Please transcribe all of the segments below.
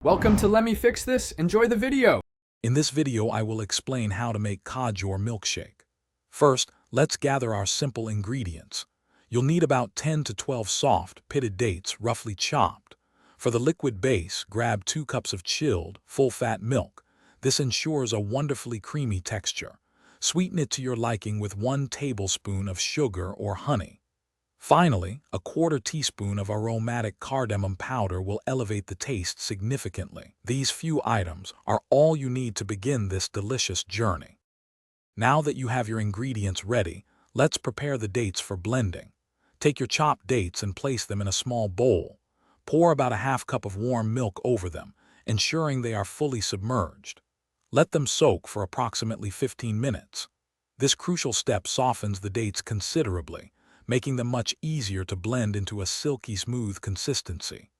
Welcome to Let Me Fix This. Enjoy the video. In this video, I will explain how to make Khajoor milkshake. First, let's gather our simple ingredients. You'll need about 10 to 12 soft, pitted dates, roughly chopped. For the liquid base, grab 2 cups of chilled, full-fat milk. This ensures a wonderfully creamy texture. Sweeten it to your liking with 1 tablespoon of sugar or honey. Finally, a 1/4 teaspoon of aromatic cardamom powder will elevate the taste significantly. These few items are all you need to begin this delicious journey. Now that you have your ingredients ready, let's prepare the dates for blending. Take your chopped dates and place them in a small bowl. Pour about a 1/2 cup of warm milk over them, ensuring they are fully submerged. Let them soak for approximately 15 minutes. This crucial step softens the dates considerably, making them much easier to blend into a silky smooth consistency.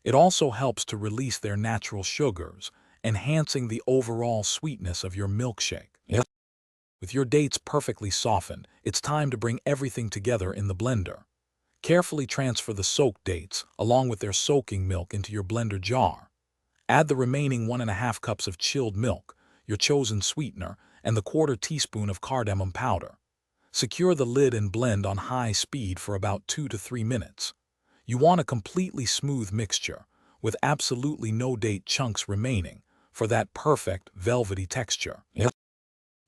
It also helps to release their natural sugars, enhancing the overall sweetness of your milkshake. With your dates perfectly softened, it's time to bring everything together in the blender. Carefully transfer the soaked dates, along with their soaking milk, into your blender jar. Add the remaining 1½ cups of chilled milk, your chosen sweetener, and the 1/4 teaspoon of cardamom powder. Secure the lid and blend on high speed for about 2 to 3 minutes. You want a completely smooth mixture, with absolutely no date chunks remaining, for that perfect, velvety texture.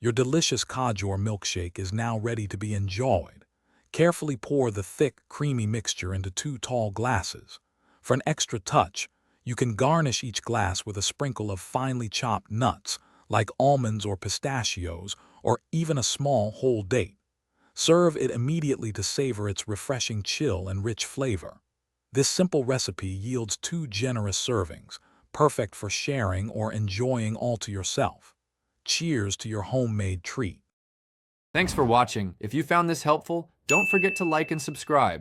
Your delicious Khajoor milkshake is now ready to be enjoyed. Carefully pour the thick, creamy mixture into 2 tall glasses. For an extra touch, you can garnish each glass with a sprinkle of finely chopped nuts, like almonds or pistachios, or even a small whole date. Serve it immediately to savor its refreshing chill and rich flavor. This simple recipe yields 2 generous servings, perfect for sharing or enjoying all to yourself. Cheers to your homemade treat. Thanks for watching. If you found this helpful, don't forget to like and subscribe.